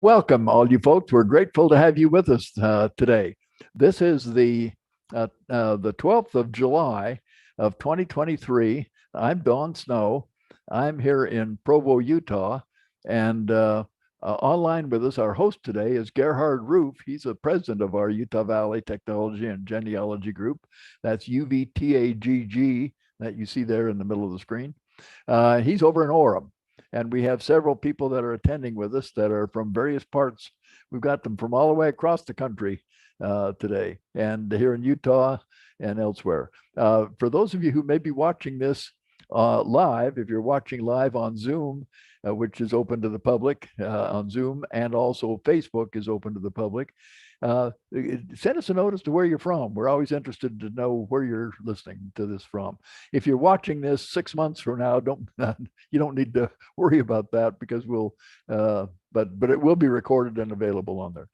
Welcome, all you folks. We're grateful to have you with us today. This is the 12th of July of 2023. I'm Don Snow. I'm here in Provo, Utah, and online with us, our host today is Gerhard Roof. He's the president of our Utah Valley Technology and Genealogy Group. That's UVTAGG that you see there in the middle of the screen. He's over in Orem. And we have several people that are attending with us that are from various parts. We've got them from all the way across the country today, and here in Utah and elsewhere. For those of you who may be watching this live, if you're watching live on Zoom, which is open to the public on Zoom, and also Facebook is open to the public, send us a note as to where you're from. We're always interested to know where you're listening to this from. If you're watching this 6 months from now, you don't need to worry about that because but it will be recorded and available on there.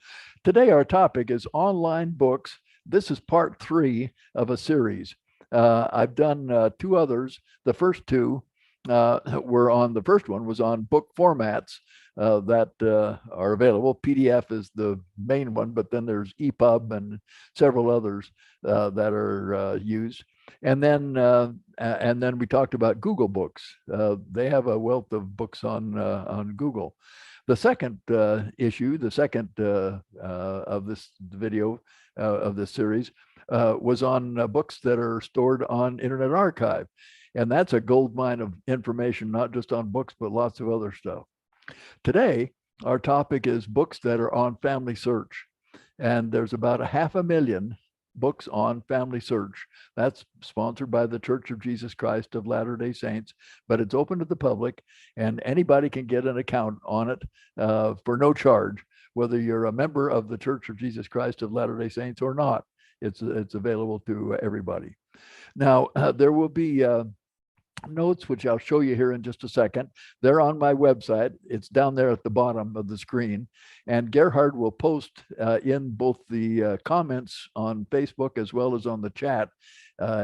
Today our topic is online books. This is part 3 of a series. I've done 2 others. The first 2 the first one was on book formats that are available. PDF is the main one, but then there's EPUB and several others that are used. And then we talked about Google Books. They have a wealth of books on Google. The second issue, the second of this video of this series, was on books that are stored on Internet Archive. And that's a gold mine of information, not just on books, but lots of other stuff. Today, our topic is books that are on FamilySearch. And there's about 500,000 books on FamilySearch. That's sponsored by the Church of Jesus Christ of Latter-day Saints, but it's open to the public, and anybody can get an account on it for no charge, whether you're a member of the Church of Jesus Christ of Latter-day Saints or not. It's available to everybody. Now, there will be notes, which I'll show you here in just a second. They're on my website. It's down there at the bottom of the screen. And Gerhard will post in both the comments on Facebook as well as on the chat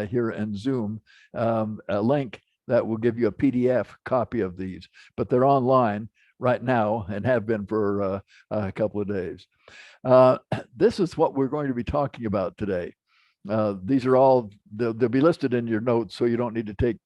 here in Zoom a link that will give you a PDF copy of these. But they're online right now and have been for a couple of days. This is what we're going to be talking about today. These are all, they'll be listed in your notes, so you don't need to take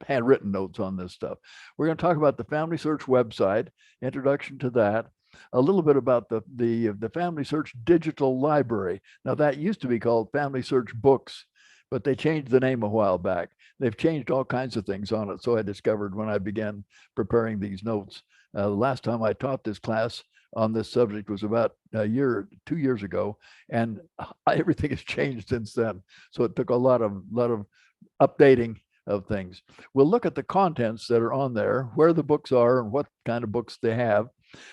handwritten notes on this stuff. We're going to talk about the FamilySearch website, introduction to that, a little bit about the FamilySearch digital library. Now, that used to be called FamilySearch Books, but they changed the name a while back. They've changed all kinds of things on it, so I discovered when I began preparing these notes. The last time I taught this class on this subject was about 2 years ago, and everything has changed since then. So it took a lot of updating of things. We'll look at the contents that are on there, where the books are and what kind of books they have,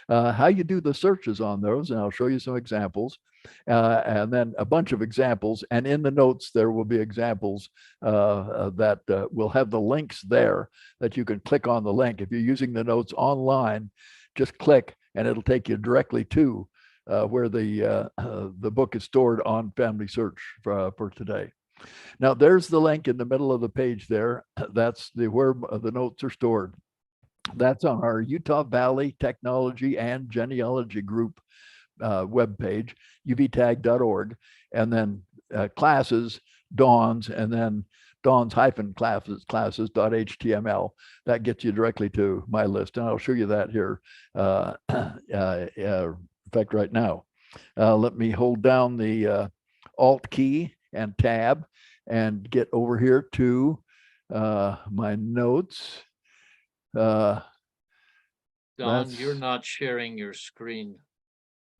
how you do the searches on those, and I'll show you some examples, and then a bunch of examples. And in the notes, there will be examples that will have the links there that you can click on the link. If you're using the notes online, just click and it'll take you directly to where the book is stored on FamilySearch for today. Now, there's the link in the middle of the page there. That's where the notes are stored. That's on our Utah Valley Technology and Genealogy Group webpage, uvtag.org, and then classes, Dawn's, and then Dawn's-classes.html. That gets you directly to my list, and I'll show you that here. In fact, right now, let me hold down the Alt key and Tab and get over here to my notes. Don, you're not sharing your screen.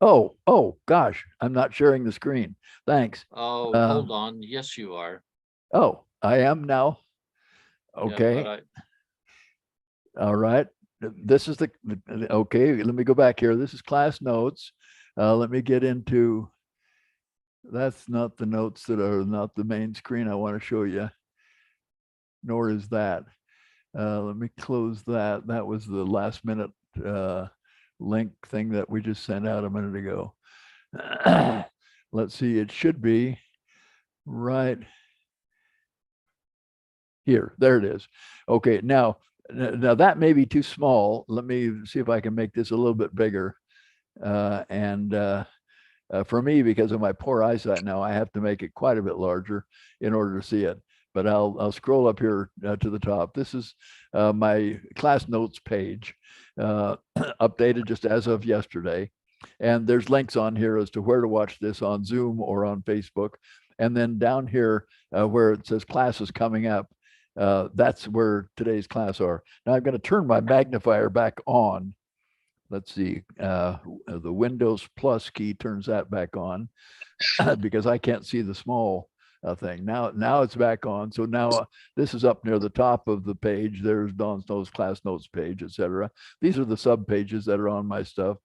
Oh, gosh, I'm not sharing the screen. Thanks. Oh, hold on. Yes, you are. Oh, I am now. Okay. Yeah, All right. This is okay, let me go back here. This is class notes. Let me get into, that's not the notes that are not the main screen I want to show you, nor is that. Let me close that. That was the last minute link thing that we just sent out a minute ago. Let's see, it should be right here. There it is. Okay, now Now that may be too small. Let me see if I can make this a little bit bigger. For me, because of my poor eyesight now, I have to make it quite a bit larger in order to see it. But I'll scroll up here to the top. This is my class notes page, updated just as of yesterday. And there's links on here as to where to watch this on Zoom or on Facebook. And then down here where it says classes coming up, that's where today's class are. Now I'm going to turn my magnifier back on. Let's see, the Windows plus key turns that back on because I can't see the small thing. Now it's back on. So now this is up near the top of the page. There's Dawn Snow's class notes page, etc. These are the sub pages that are on my stuff.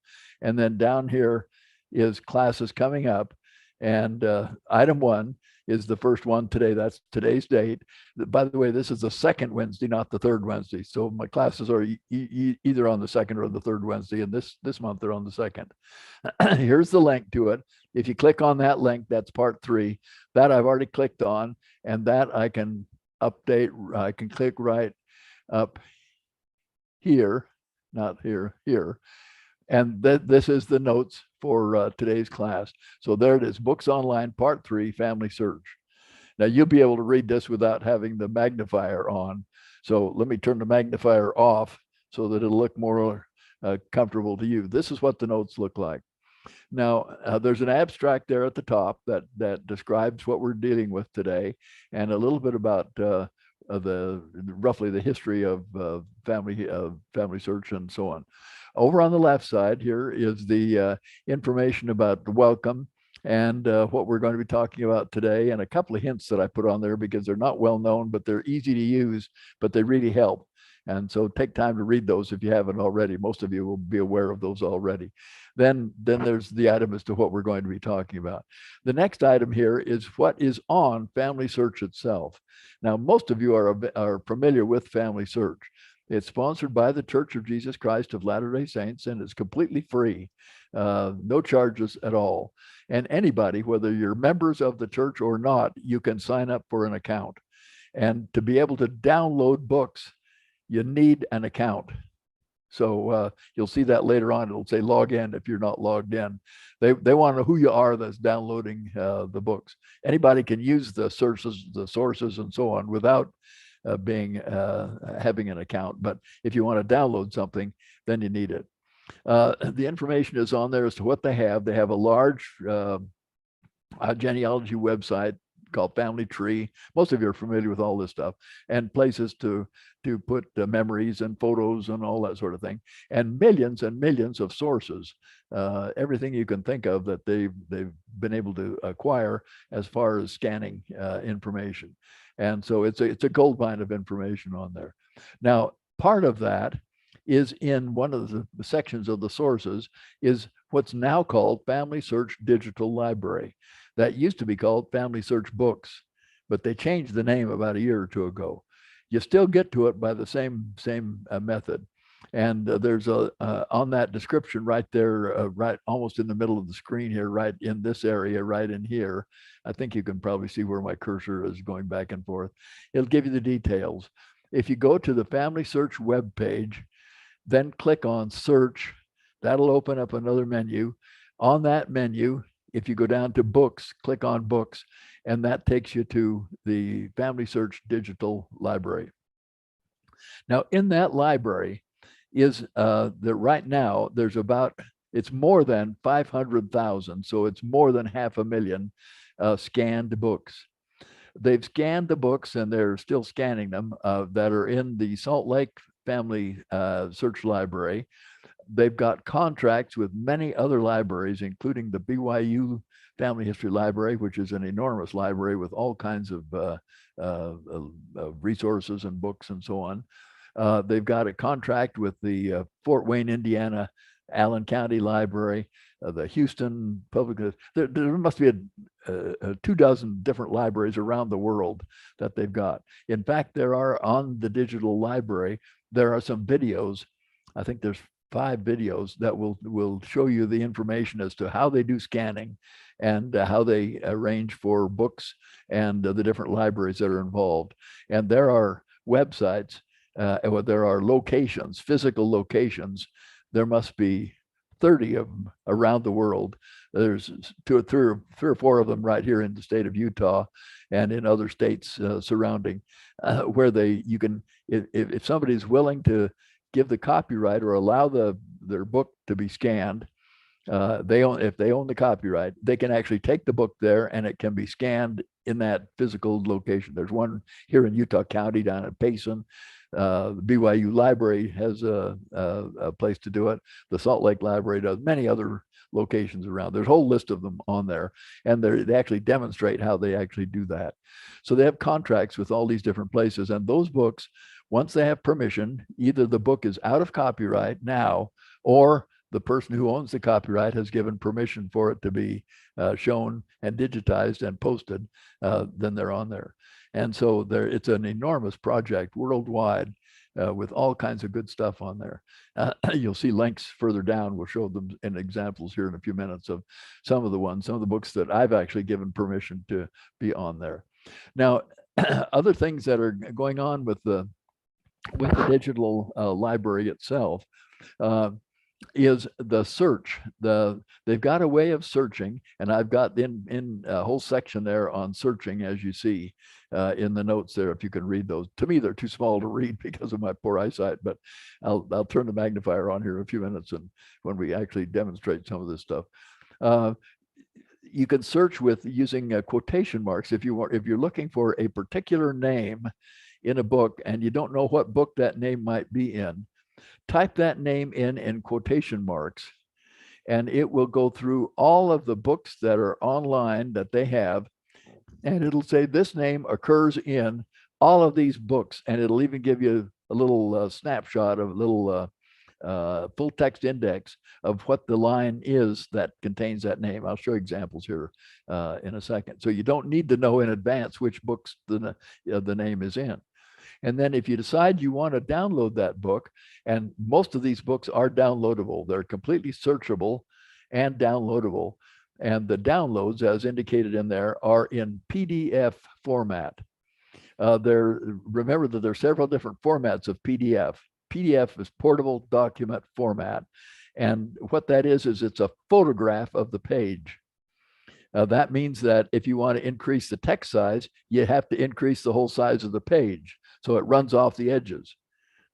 And then down here is classes coming up. And item 1 is the first one today. That's today's date. By the way, this is the second Wednesday, not the third Wednesday. So my classes are either on the second or the third Wednesday, and this month they're on the second. Here's the link to it. If you click on that link, that's part 3. That I've already clicked on, and that I can update. I can click right up here, not here, here. And this is the notes for today's class. So there it is, Books Online, Part 3, Family Search. Now you'll be able to read this without having the magnifier on. So let me turn the magnifier off so that it'll look more comfortable to you. This is what the notes look like. Now, there's an abstract there at the top that describes what we're dealing with today and a little bit about roughly the history of family search and so on. Over on the left side here is the information about the welcome and what we're going to be talking about today, and a couple of hints that I put on there because they're not well known, but they're easy to use, but they really help. And so take time to read those if you haven't already. Most of you will be aware of those already. Then there's the item as to what we're going to be talking about. The next item here is what is on Family Search itself. Now, most of you are familiar with Family Search. It's sponsored by the Church of Jesus Christ of Latter-day Saints, and it's completely free, no charges at all. And anybody, whether you're members of the church or not, you can sign up for an account. And to be able to download books, you need an account. So you'll see that later on. It'll say log in if you're not logged in. They want to know who you are that's downloading the books. Anybody can use the sources and so on without having an account. But if you want to download something, then you need it. The information is on there as to what they have. They have a large genealogy website called Family Tree. Most of you are familiar with all this stuff, and places to put memories and photos and all that sort of thing, and millions of sources, everything you can think of that they've been able to acquire as far as scanning information. And so it's a gold mine of information on there. Now, part of that is in one of the sections of the sources is what's now called Family Search Digital Library. That used to be called Family Search Books, but they changed the name about a year or two ago. You still get to it by the same method. And there's on that description right there, right almost in the middle of the screen here, right in this area, right in here. I think you can probably see where my cursor is going back and forth. It'll give you the details. If you go to the Family Search web page, then click on Search, that'll open up another menu. On that menu, if you go down to Books, click on Books, and that takes you to the Family Search Digital Library. Now, in that library is that right now there's it's more than 500,000, so it's more than 500,000 scanned books. They've scanned the books, and they're still scanning them that are in the Salt Lake Family Search Library. They've got contracts with many other libraries, including the BYU Family History Library, which is an enormous library with all kinds of resources and books and so on. They've got a contract with the Fort Wayne, Indiana, Allen County Library, the Houston Public. There must be 24 different libraries around the world that they've got. In fact, there are on the digital library, there are some videos. I think there's 5 videos that will show you the information as to how they do scanning and how they arrange for books and the different libraries that are involved. And there are websites well, there are locations, physical locations. There must be 30 of them around the world. There's three or four of them right here in the state of Utah and in other states surrounding, where you can, if somebody's willing to give the copyright or allow their book to be scanned, if they own the copyright, they can actually take the book there and it can be scanned in that physical location. There's one here in Utah County down at Payson. The BYU Library has a place to do it. The Salt Lake Library does, many other locations around. There's a whole list of them on there, and they actually demonstrate how they actually do that. So they have contracts with all these different places, and those books, once they have permission, either the book is out of copyright now, or the person who owns the copyright has given permission for it to be shown and digitized and posted, then they're on there. And so it's an enormous project worldwide with all kinds of good stuff on there. You'll see links further down. We'll show them in examples here in a few minutes of some of the books that I've actually given permission to be on there. Now, other things that are going on with the digital library itself, is the search. They've got a way of searching, and I've got in a whole section there on searching, as you see in the notes there, if you can read those. To me, they're too small to read because of my poor eyesight, but I'll turn the magnifier on here in a few minutes, and when we actually demonstrate some of this stuff. You can search with using quotation marks if you're looking for a particular name in a book and you don't know what book that name might be in. Type that name in quotation marks, and it will go through all of the books that are online that they have, and it'll say this name occurs in all of these books, and it'll even give you a little snapshot of a little full text index of what the line is that contains that name. I'll show examples here in a second. So you don't need to know in advance which books the name is in. And then if you decide you want to download that book, and most of these books are downloadable, they're completely searchable and downloadable. And the downloads, as indicated in there, are in PDF format. Remember that there are several different formats of PDF. PDF is portable document format. And what that is it's a photograph of the page. That means that if you want to increase the text size, you have to increase the whole size of the page, so it runs off the edges.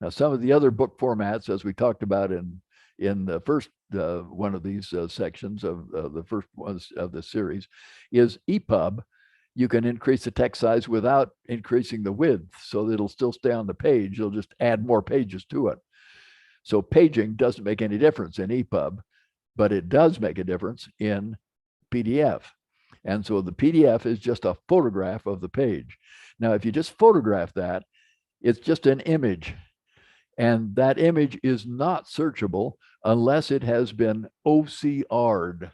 Now, some of the other book formats, as we talked about in the first one of these sections of the first ones of the series, is EPUB. You can increase the text size without increasing the width, so that it'll still stay on the page. You'll just add more pages to it. So paging doesn't make any difference in EPUB, but it does make a difference in PDF. And so the PDF is just a photograph of the page. Now, if you just photograph that, it's just an image. And that image is not searchable unless it has been OCR'd.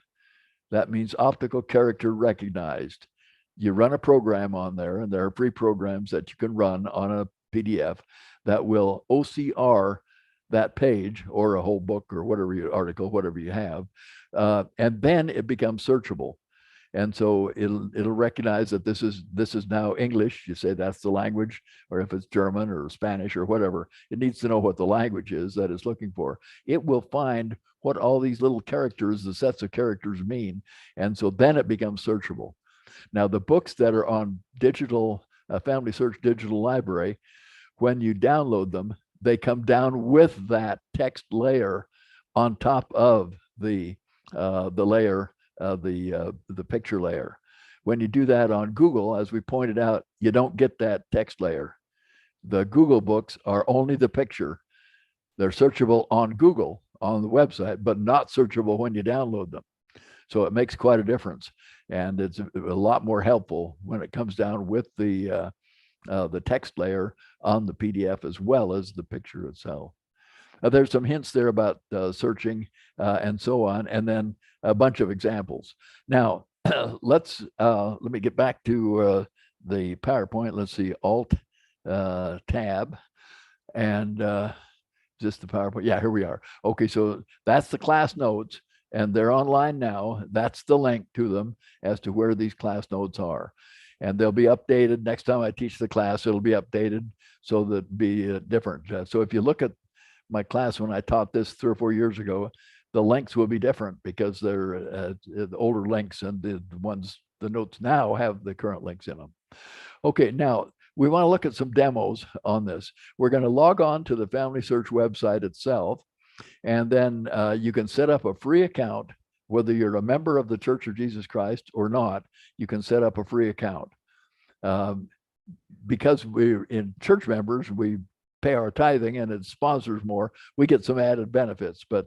That means optical character recognized. You run a program on there, and there are free programs that you can run on a PDF that will OCR that page or a whole book or whatever article, whatever you have, and then it becomes searchable. And so it'll recognize that this is now English. You say that's the language, or if it's German or Spanish or whatever, it needs to know what the language is that it's looking for. It will find what all these little characters, the sets of characters mean, and so then it becomes searchable. Now, the books that are on digital FamilySearch digital library, when you download them, they come down with that text layer on top of the layer, the picture layer. When you do that on Google, as we pointed out, you don't get that text layer. The Google books are only the picture. They're searchable on Google, on the website, but not searchable when you download them. So it makes quite a difference. And it's a lot more helpful when it comes down with the text layer on the PDF as well as the picture itself. There's some hints there about searching and so on, and then a bunch of examples. Now, let me get back to the PowerPoint. Let's see, Alt Tab, and just the PowerPoint. Yeah, here we are. Okay, so that's the class notes, and they're online now. That's the link to them as to where these class notes are. and they'll be updated. Next time I teach the class, it'll be updated so that it'll be different. So if you look at my class when I taught this 3 or 4 years ago, the links will be different because they're the older links, and the notes now have the current links in them. Okay, now we want to look at some demos on this. We're going to log on to the FamilySearch website itself, and then you can set up a free account. Whether you're a member of the Church of Jesus Christ or not, you can set up a free account. Because we're in church members, we pay our tithing and it sponsors more. We get some added benefits, but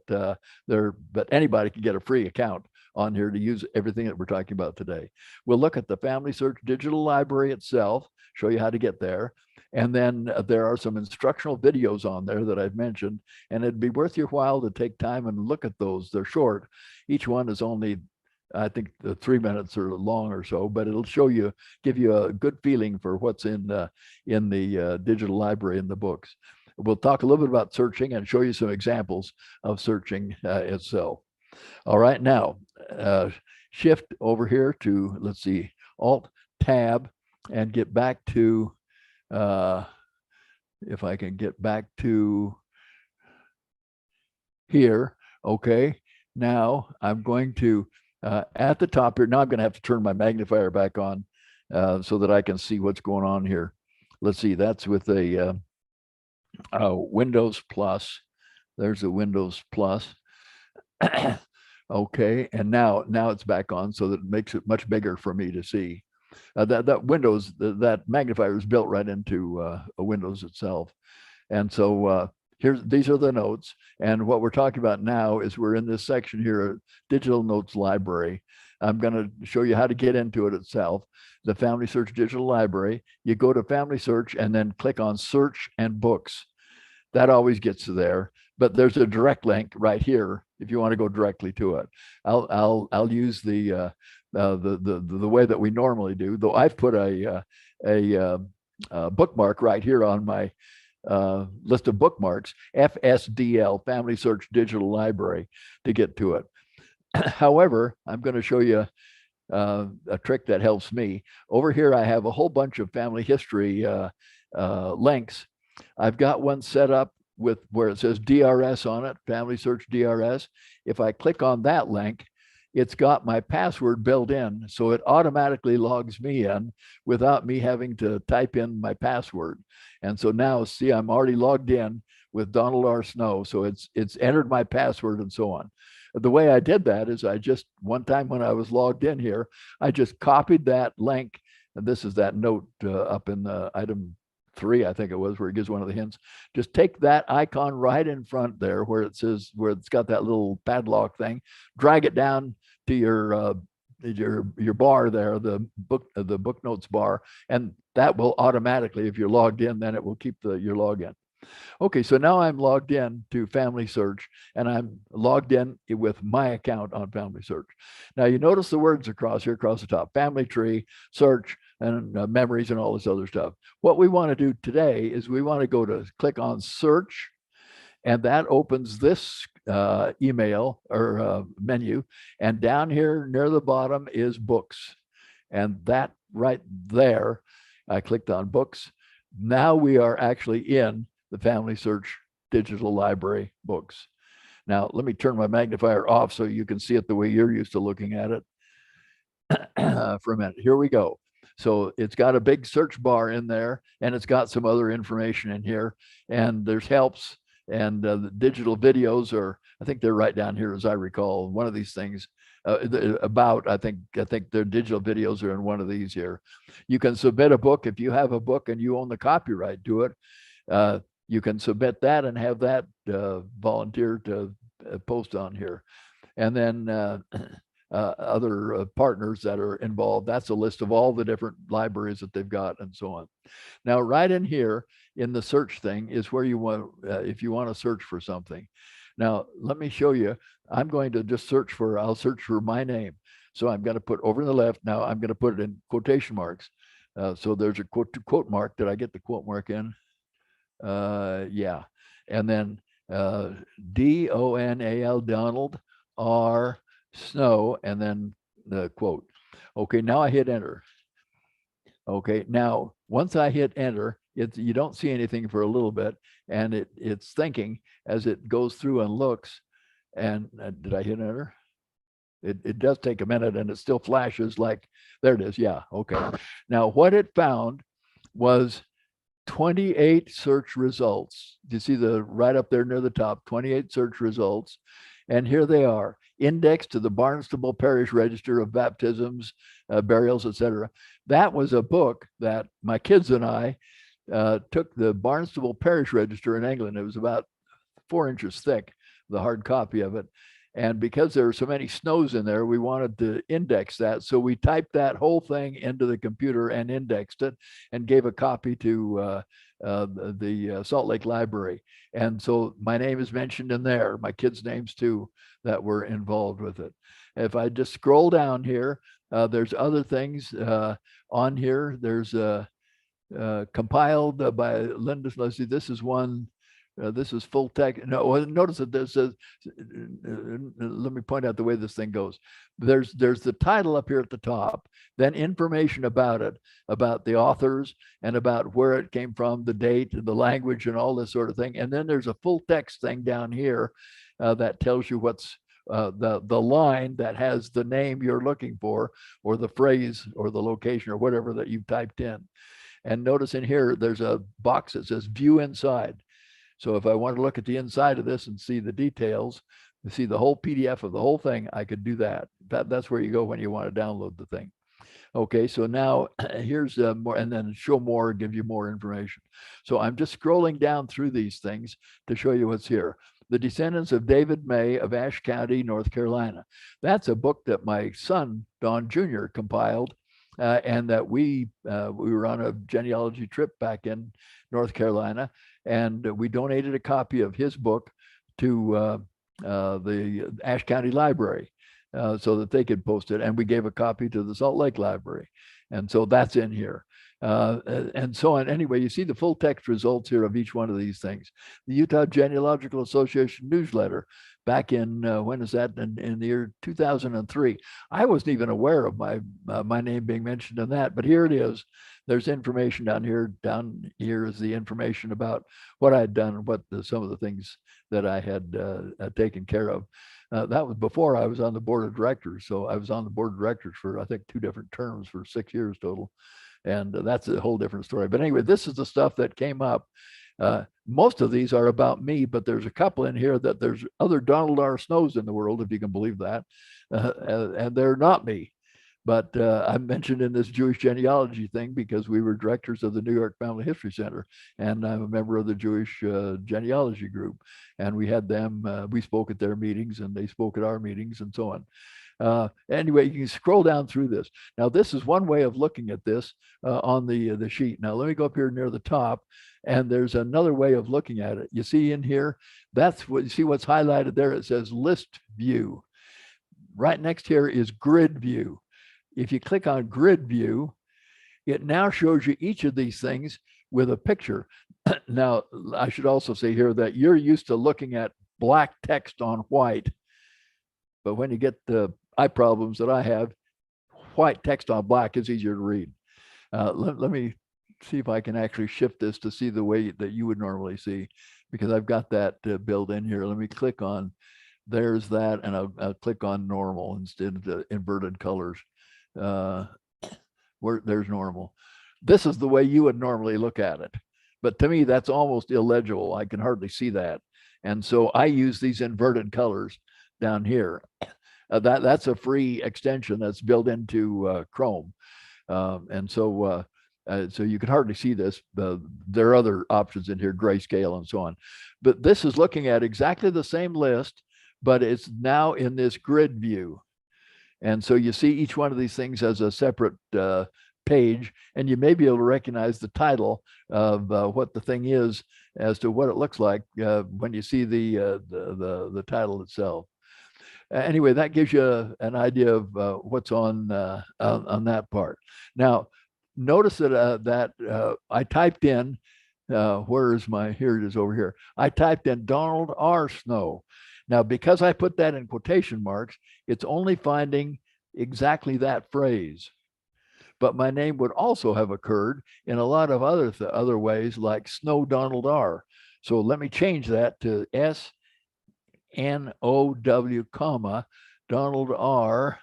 anybody can get a free account on here to use everything that we're talking about today. We'll look at the FamilySearch digital library itself, show you how to get there. And then there are some instructional videos on there that I've mentioned, and it'd be worth your while to take time and look at those. They're short. Each one is only, I think, 3 minutes or long or so, but it'll show you, give you a good feeling for what's in the digital library in the books. We'll talk a little bit about searching and show you some examples of searching itself. All right, now shift over here to, let's see, Alt Tab, and get back to, if I can get back to here. Okay, now I'm going to, at the top here, now I'm going to have to turn my magnifier back on so that I can see what's going on here. Let's see, that's with a Windows Plus. There's a Windows Plus. Okay, and now it's back on, so that it makes it much bigger for me to see. That Windows, that magnifier is built right into a Windows itself. And so these are the notes. And what we're talking about now is we're in this section here, Digital Notes Library. I'm going to show you how to get into it itself. The FamilySearch Digital Library, you go to FamilySearch and then click on Search and Books. That always gets you there, but there's a direct link right here if you want to go directly to it. I'll use the way that we normally do, though I've put a bookmark right here on my list of bookmarks, FSDL, FamilySearch Digital Library, to get to it. However, I'm going to show you a trick that helps me. Over here, I have a whole bunch of family history links. I've got one set up with where it says DRS on it, FamilySearch DRS. If I click on that link, it's got my password built in, so it automatically logs me in without me having to type in my password. And so now, see, I'm already logged in with Donald R. Snow, so it's entered my password and so on. The way I did that is I just, one time when I was logged in here, I just copied that link, and this is that note up in the item 3, I think it was, where it gives one of the hints. Just take that icon right in front there where it says, where it's got that little padlock thing, drag it down to your bar there, the book notes bar, and that will automatically, if you're logged in, then it will keep your login. Okay, so now I'm logged in to FamilySearch, and I'm logged in with my account on FamilySearch. Now you notice the words across here, across the top: family tree, search, and memories, and all this other stuff. What we want to do today is we want to go to click on search, and that opens this email or menu. And down here near the bottom is books. And that right there, I clicked on books. Now we are actually in the FamilySearch Digital Library books. Now, let me turn my magnifier off so you can see it the way you're used to looking at it for a minute. Here we go. So it's got a big search bar in there, and it's got some other information in here, and there's helps, and the digital videos are, I think they're right down here as I recall, one of these things about, I think their digital videos are in one of these here. You can submit a book. If you have a book and you own the copyright to it, you can submit that and have that volunteer to post on here. And then other partners that are involved. That's a list of all the different libraries that they've got and so on. Now, right in here in the search thing is where you want, if you want to search for something. Now, let me show you. I'm going to just search for, I'll search for my name. So I'm going to put over on the left. Now I'm going to put it in quotation marks. So there's a quote mark. Did I get the quote mark in? Yeah. And then D-O-N-A-L, Donald R. Snow, and then the quote. Okay, now I hit enter. Okay, now once I hit enter, you don't see anything for a little bit, and it's thinking as it goes through and looks. And did I hit enter? It does take a minute, and it still flashes like, there it is. Yeah, okay. Now what it found was 28 search results. Do you see the right up there near the top, 28 search results? And here they are, indexed to the Barnstable Parish Register of Baptisms, Burials, etc. That was a book that my kids and I took the Barnstable Parish Register in England. It was about 4 inches thick, the hard copy of it. And because there were so many snows in there, we wanted to index that. So we typed that whole thing into the computer and indexed it and gave a copy to the Salt Lake Library. And so my name is mentioned in there, my kids' names too, that were involved with it. If I just scroll down here, there's other things on here. There's compiled by Linda. Let's see, this is one. This is full text. No, notice that this says, let me point out the way this thing goes. There's the title up here at the top, then information about it, about the authors and about where it came from, the date, the language, and all this sort of thing. And then there's a full text thing down here that tells you what's the line that has the name you're looking for, or the phrase, or the location, or whatever that you've typed in. And notice in here, there's a box that says view inside. So if I want to look at the inside of this and see the details, see the whole PDF of the whole thing, I could do that. That's where you go when you want to download the thing. Okay, so now here's more, and then show more, give you more information. So I'm just scrolling down through these things to show you what's here. The Descendants of David May of Ashe County, North Carolina. That's a book that my son, Don Jr., compiled. And that we were on a genealogy trip back in North Carolina, and we donated a copy of his book to the Ashe County Library so that they could post it. And we gave a copy to the Salt Lake Library. And so that's in here. And so on. Anyway, you see the full text results here of each one of these things. The Utah Genealogical Association newsletter back in, when is that? In the year 2003. I wasn't even aware of my name being mentioned in that, but here it is. There's information down here. Down here is the information about what I'd done and what some of the things that I had taken care of. That was before I was on the board of directors. So I was on the board of directors for, I think, 2 different terms for 6 years total. And that's a whole different story. But anyway, this is the stuff that came up. Most of these are about me, but there's a couple in here that there's other Donald R. Snows in the world, if you can believe that. And they're not me. But I'm mentioned in this Jewish genealogy thing because we were directors of the New York Family History Center, and I'm a member of the Jewish genealogy group. And we had them, we spoke at their meetings, and they spoke at our meetings, and so on. Anyway, you can scroll down through this. Now, this is one way of looking at this on the sheet. Now, let me go up here near the top, and there's another way of looking at it. You see in here, that's what you see what's highlighted there. It says list view. Right next here is grid view. If you click on grid view, it now shows you each of these things with a picture. Now, I should also say here that you're used to looking at black text on white. But when you get the eye problems that I have, white text on black is easier to read. Let me see if I can actually shift this to see the way that you would normally see, because I've got that built in here. Let me click on, there's that, and I'll click on normal instead of the inverted colors. Where there's normal. This is the way you would normally look at it. But to me, that's almost illegible. I can hardly see that. And so I use these inverted colors down here. That's a free extension that's built into Chrome. And so you can hardly see this. There are other options in here, grayscale and so on. But this is looking at exactly the same list, but it's now in this grid view. And so you see each one of these things as a separate page, and you may be able to recognize the title of what the thing is as to what it looks like when you see the title itself. Anyway, that gives you an idea of what's on that part. Now, notice that I typed in, where is my, here it is over here. I typed in Donald R. Snow. Now, because I put that in quotation marks, it's only finding exactly that phrase. but my name would also have occurred in a lot of other ways, like Snow Donald R. So let me change that to SNOW, comma, Donald R,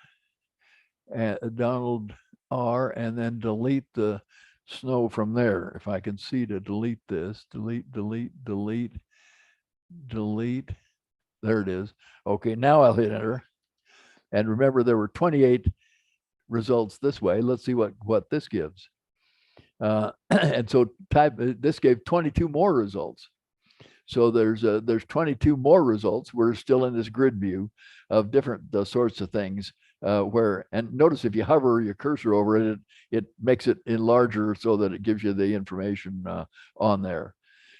Donald R, and then delete the Snow from there. If I can see to delete this, delete. There it is. Okay, now I'll hit enter. And remember, there were 28 results this way. Let's see what this gives. And so this gave 22 more results. So there's 22 more results. We're still in this grid view of different sorts of things and notice if you hover your cursor over it, it makes it larger so that it gives you the information on there.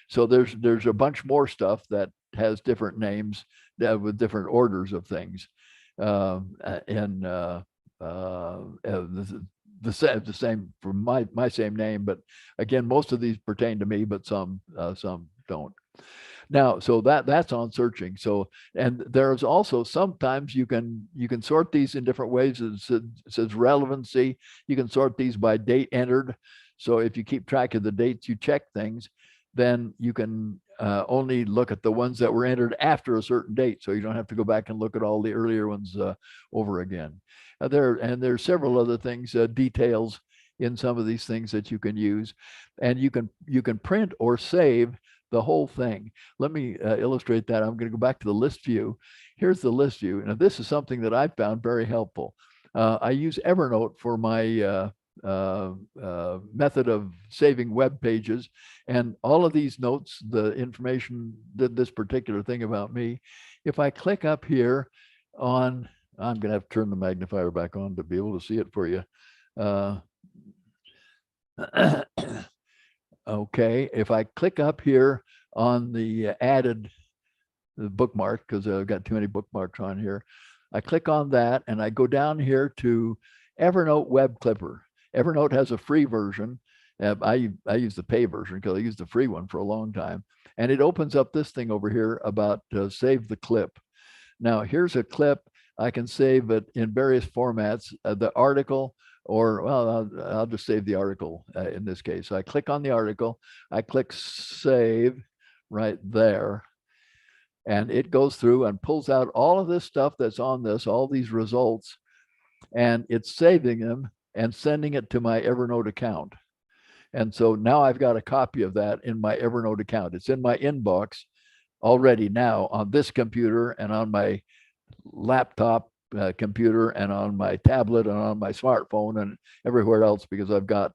So there's a bunch more stuff that has different names with different orders of things. And the same for my same name, but again, most of these pertain to me, but some don't. Now, so that's on searching. So, and there's also sometimes you can sort these in different ways. It says relevancy. You can sort these by date entered. So if you keep track of the dates you check things, then you can only look at the ones that were entered after a certain date. So you don't have to go back and look at all the earlier ones over again. There's several other things, details in some of these things that you can use, and you can print or save the whole thing. Let me illustrate that. I'm going to go back to the list view. Here's the list view. Now, this is something that I found very helpful. I use Evernote for my method of saving web pages, and all of these notes, the information, this particular thing about me. If I click up here on, I'm going to have to turn the magnifier back on to be able to see it for you. Okay, if I click up here on the added bookmark, because I've got too many bookmarks on here, I click on that and I go down here to Evernote Web Clipper. Evernote has a free version. I use the pay version because I used the free one for a long time. And it opens up this thing over here about save the clip. Now, here's a clip. I can save it in various formats, the article, or, well, I'll just save the article in this case. So I click on the article, I click save right there, and it goes through and pulls out all of this stuff that's on this, all these results, and it's saving them and sending it to my Evernote account. And so now I've got a copy of that in my Evernote account. It's in my inbox already now on this computer and on my laptop computer and on my tablet and on my smartphone and everywhere else, because I've got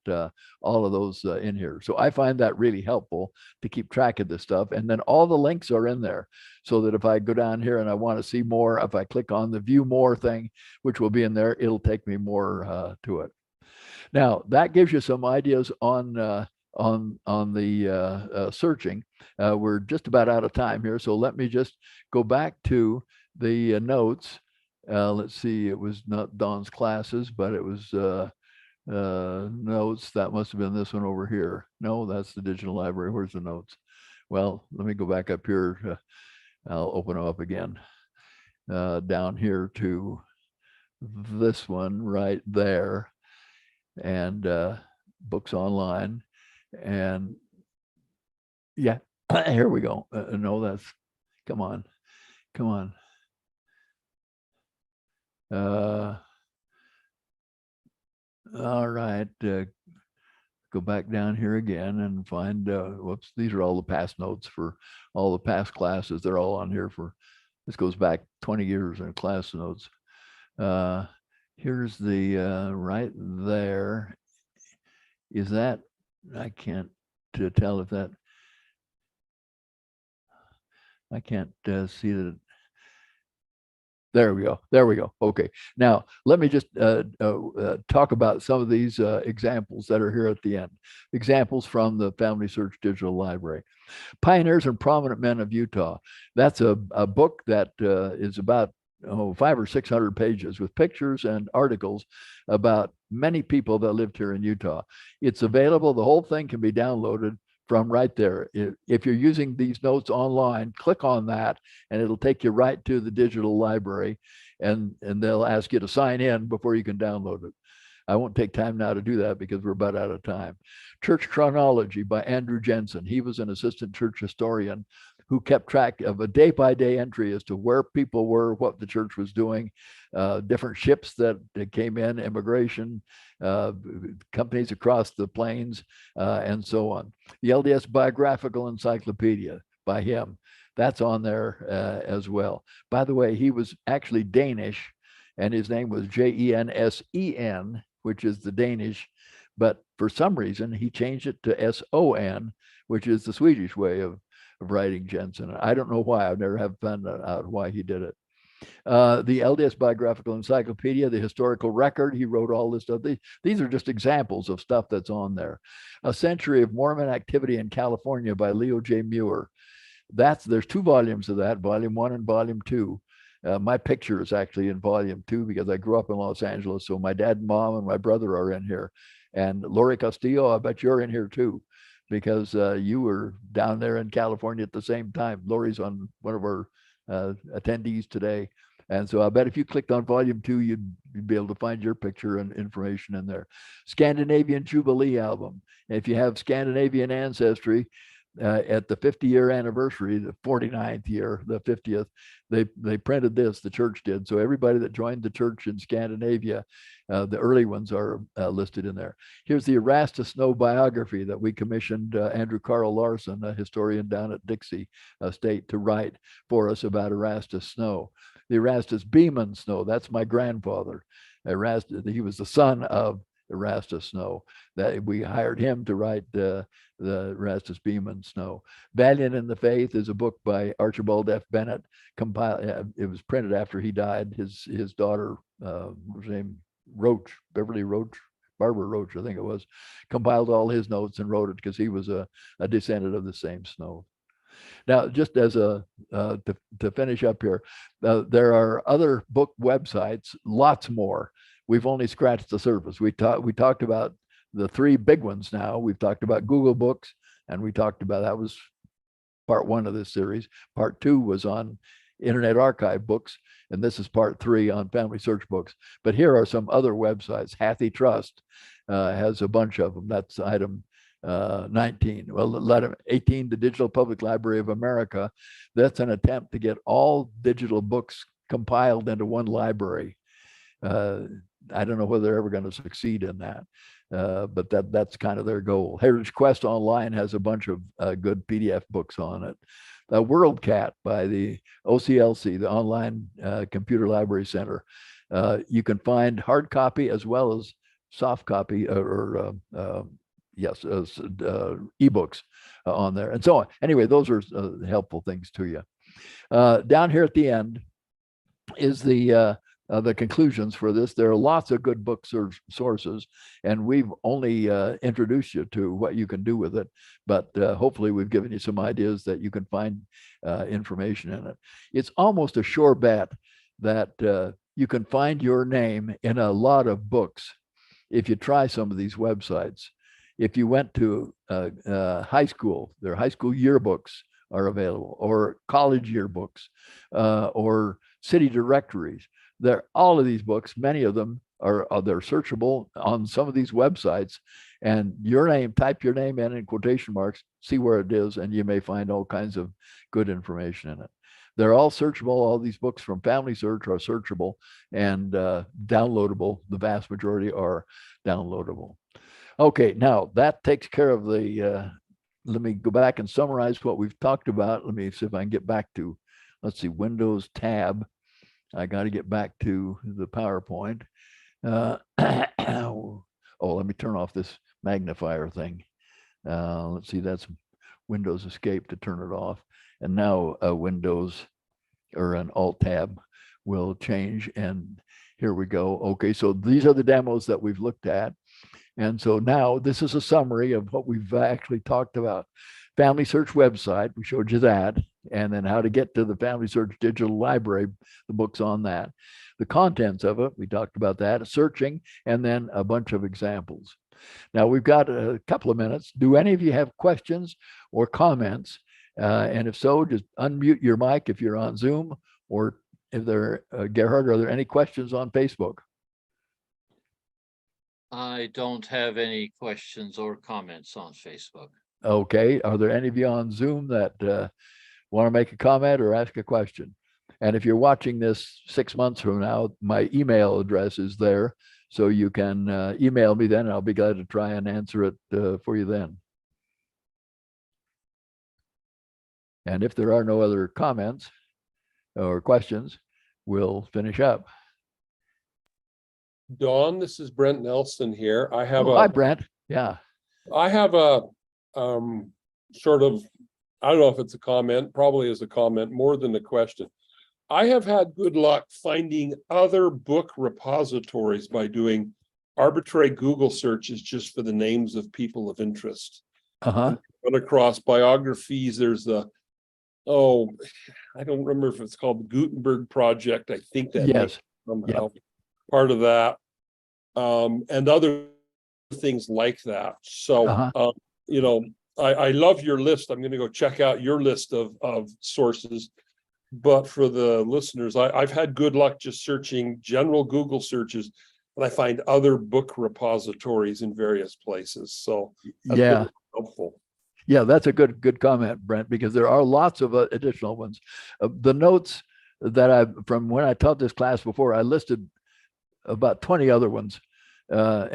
all of those in here. So I find that really helpful to keep track of this stuff. And then all the links are in there, so that if I go down here and I want to see more, if I click on the view more thing, which will be in there, it'll take me more to it. Now, that gives you some ideas on the searching. We're just about out of time here, so let me just go back to the notes. Let's see, it was not Don's classes, but it was notes. That must have been this one over here. No, that's the digital library. Where's the notes? Well, let me go back up here. I'll open them up again. Down here to this one right there, and books online. And yeah, here we go. No, that's, come on. All right, go back down here again and find, whoops, these are all the past notes for all the past classes. They're all on here for, this goes back 20 years in class notes. Here's the, right there. Is that, I can't tell if that, I can't see that. There we go. Okay. Now, let me just talk about some of these examples that are here at the end. Examples from the FamilySearch Digital Library. Pioneers and Prominent Men of Utah. That's a book that is about 500 or 600 pages with pictures and articles about many people that lived here in Utah. It's available. The whole thing can be downloaded from right there. If you're using these notes online, click on that and it'll take you right to the digital library, and they'll ask you to sign in before you can download it. I won't take time now to do that because we're about out of time. Church Chronology by Andrew Jensen. He was an assistant church historian who kept track of a day-by-day entry as to where people were, what the church was doing, different ships that came in, immigration, companies across the plains, and so on. The LDS Biographical Encyclopedia by him. That's on there as well. By the way, he was actually Danish, and his name was Jensen, which is the Danish, but for some reason he changed it to Son, which is the Swedish way of writing Jensen. I don't know why. I've never have found out why he did it. The LDS Biographical Encyclopedia, the historical record, he wrote all this stuff. These are just examples of stuff that's on there. A Century of Mormon Activity in California by Leo J. Muir. There's 2 volumes of that, volume 1 and volume 2. My picture is actually in volume 2 because I grew up in Los Angeles. So my dad and mom and my brother are in here. And Lori Castillo, I bet you're in here too, because you were down there in California at the same time. Lori's on one of our attendees today. And so I bet if you clicked on volume 2, you'd be able to find your picture and information in there. Scandinavian Jubilee album. If you have Scandinavian ancestry, at the 50-year anniversary, the 49th year, the 50th, they printed this, the church did. So everybody that joined the church in Scandinavia, the early ones are listed in there. Here's the Erastus Snow biography that we commissioned Andrew Carl Larson, a historian down at Dixie State, to write for us about Erastus Snow. The Erastus Beeman Snow, that's my grandfather. Erastus, he was the son of Erastus Snow. That we hired him to write the Erastus Beeman Snow. Valiant in the Faith is a book by Archibald F. Bennett. It was printed after he died. His daughter, her name Roach, Beverly Roach, Barbara Roach, I think it was, compiled all his notes and wrote it because he was a descendant of the same Snow. Now, just as to finish up here, there are other book websites, lots more. We've only scratched the surface. We talked about the 3 big ones now. We've talked about Google Books, and we talked about, that was part 1 of this series. Part 2 was on Internet Archive books, and this is part 3 on FamilySearch books. But here are some other websites. Hathi Trust has a bunch of them. That's item 19. Well, 18, the Digital Public Library of America. That's an attempt to get all digital books compiled into one library. I don't know whether they're ever going to succeed in that, but that's kind of their goal. Heritage Quest Online has a bunch of good PDF books on it. WorldCat by the OCLC, the Online Computer Library Center. You can find hard copy as well as soft copy ebooks on there and so on. Anyway, those are helpful things to you. Down here at the end is the conclusions for this. There are lots of good books or sources, and we've only introduced you to what you can do with it, but hopefully we've given you some ideas that you can find information in it. It's almost a sure bet that you can find your name in a lot of books if you try some of these websites. If you went to high school, their high school yearbooks are available, or college yearbooks, or city directories. All of these books, many of them they're searchable on some of these websites, and type your name in quotation marks, see where it is, and you may find all kinds of good information in it. They're all searchable. All these books from FamilySearch are searchable and downloadable. The vast majority are downloadable. Okay, now that takes care of the, let me go back and summarize what we've talked about. Let me see if I can get back to, let's see, Windows tab. I got to get back to the PowerPoint. Oh, let me turn off this magnifier thing. Let's see, that's Windows Escape to turn it off. And now Windows or an Alt tab will change. And here we go. Okay, so these are the demos that we've looked at. And so now this is a summary of what we've actually talked about. FamilySearch website, we showed you that, and then how to get to the FamilySearch digital library, the books on that. The contents of it, we talked about that, searching, and then a bunch of examples. Now we've got a couple of minutes. Do any of you have questions or comments? And if so, just unmute your mic if you're on Zoom, or if there, Gerhard, are there any questions on Facebook? I don't have any questions or comments on Facebook. Okay. Are there any of you on Zoom that want to make a comment or ask a question? And if you're watching this 6 months from now, my email address is there. So you can email me then. I'll be glad to try and answer it for you then. And if there are no other comments or questions, we'll finish up. Dawn, this is Brent Nelson here. I have Hi, Brent. Yeah. I have a sort of, I don't know if it's a comment, probably is a comment more than a question. I have had good luck finding other book repositories by doing arbitrary Google searches just for the names of people of interest. Uh-huh. Run across biographies. There's the, oh, I don't remember if it's called the Gutenberg Project. I think that Yes. somehow part of that, and other things like that. So, you know, I love your list. I'm going to go check out your list of sources. But for the listeners, I've had good luck just searching general Google searches, and I find other book repositories in various places. So that's been helpful. Yeah, that's a good comment, Brent, because there are lots of additional ones. The notes that from when I taught this class before, I listed about 20 other ones. But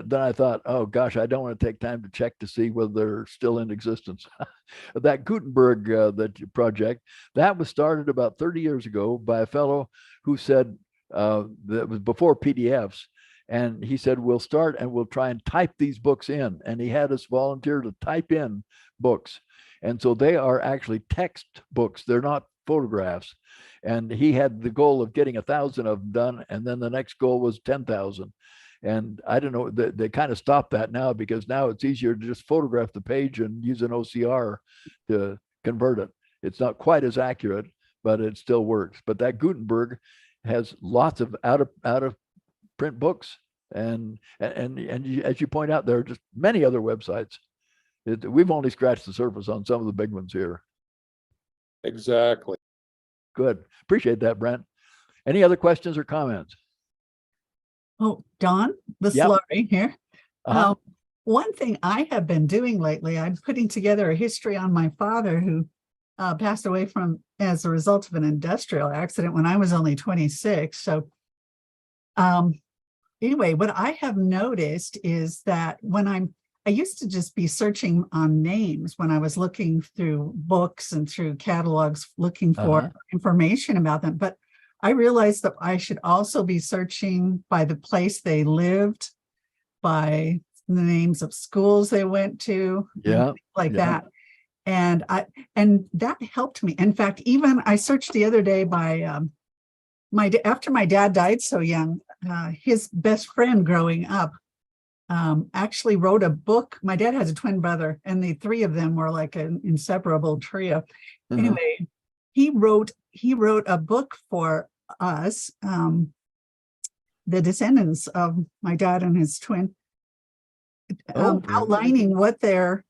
then I thought, oh gosh, I don't want to take time to check to see whether they're still in existence. That Gutenberg project, that was started about 30 years ago by a fellow who said that was before PDFs. And he said, we'll start and we'll try and type these books in. And he had us volunteer to type in books. And so they are actually text books. They're not photographs. And he had the goal of getting 1,000 of them done. And then the next goal was 10,000. And I don't know, they kind of stopped that now because now it's easier to just photograph the page and use an OCR to convert it. It's not quite as accurate, but it still works. But that Gutenberg has lots of out of print books. And as you point out, there are just many other websites. We've only scratched the surface on some of the big ones here. Exactly. Good. Appreciate that, Brent. Any other questions or comments? Oh, Dawn, this is Laurie here. One thing I have been doing lately, I'm putting together a history on my father who passed away as a result of an industrial accident when I was only 26. So anyway, what I have noticed is that when I used to just be searching on names when I was looking through books and through catalogs, looking for information about them. But I realized that I should also be searching by the place they lived, by the names of schools they went to, like that. And that helped me. In fact, even I searched the other day by after my dad died so young, his best friend growing up actually wrote a book. My dad has a twin brother, and the three of them were like an inseparable trio. Anyway, he wrote a book for us, the descendants of my dad and his twin, outlining what they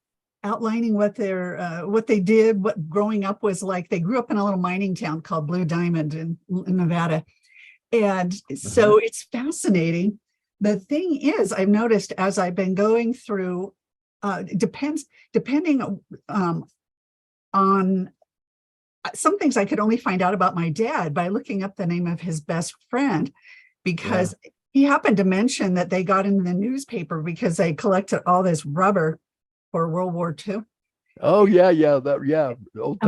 did, what growing up was like. They grew up in a little mining town called Blue Diamond in Nevada. And so it's fascinating. The thing is, I've noticed as I've been going through, depending on some things I could only find out about my dad by looking up the name of his best friend, because he happened to mention that they got in the newspaper because they collected all this rubber for World War II. Oh yeah. But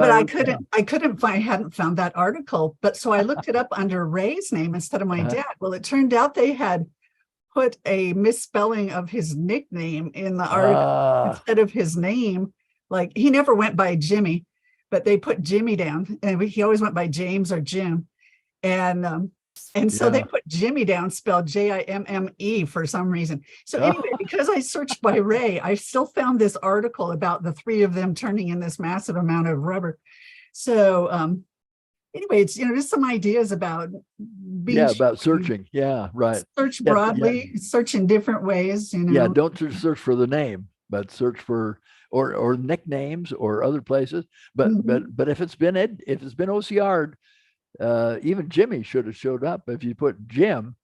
I hadn't found that article. But so I looked it up under Ray's name instead of my dad. Well, it turned out they had put a misspelling of his nickname in the article instead of his name. Like, he never went by Jimmy, but they put Jimmy down, and he always went by James or Jim. And so they put Jimmy down, spelled Jimme for some reason. So anyway, because I searched by Ray, I still found this article about the three of them turning in this massive amount of rubber. So anyway, it's, just some ideas about being about searching. Search broadly, search in different ways. Don't just search for the name, but search for or nicknames or other places. But if it's been OCR'd, even Jimmy should have showed up if you put Jim.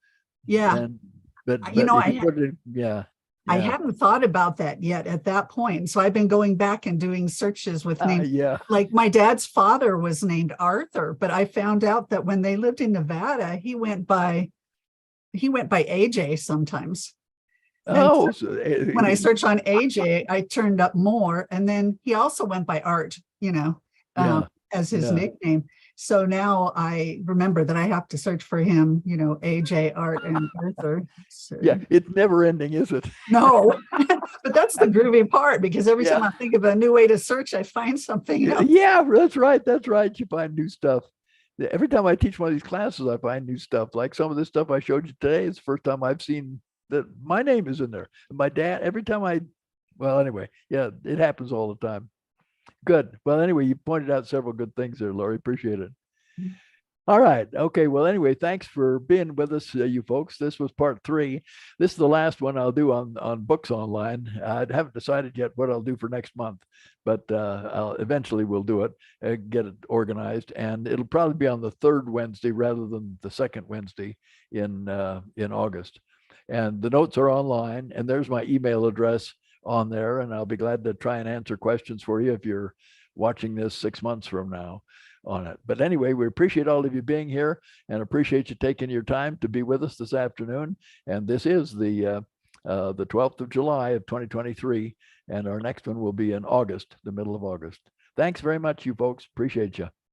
But You know, if you put it, yeah. I Yeah. hadn't thought about that yet at that point. So I've been going back and doing searches with names. Yeah. Like my dad's father was named Arthur, but I found out that when they lived in Nevada, he went by AJ sometimes. And Oh, when I searched on AJ, I turned up more, and then he also went by Art, yeah. as his Yeah. nickname. So now I remember that I have to search for him, AJ, Art, and Arthur. So, Yeah, it's never ending, is it? no, but that's the groovy part, because every time Yeah. I think of a new way to search, I find something else. Yeah, that's right. That's right. You find new stuff. Every time I teach one of these classes, I find new stuff. Like some of this stuff I showed you today is the first time I've seen that my name is in there. And my dad, every time well, anyway, yeah, it happens all the time. Good. Well, anyway, you pointed out several good things there, Lori. Appreciate it. All right. Okay. Well, anyway, thanks for being with us, you folks. This was part 3. This is the last one I'll do on books online. I haven't decided yet what I'll do for next month, but eventually we'll do it, get it organized, and it'll probably be on the 3rd Wednesday rather than the 2nd Wednesday in August. And the notes are online, and there's my email address on there, and I'll be glad to try and answer questions for you if you're watching this 6 months from now on it. But anyway, we appreciate all of you being here and appreciate you taking your time to be with us this afternoon. And this is the 12th of July of 2023. And our next one will be in August, the middle of August. Thanks very much, you folks. Appreciate you.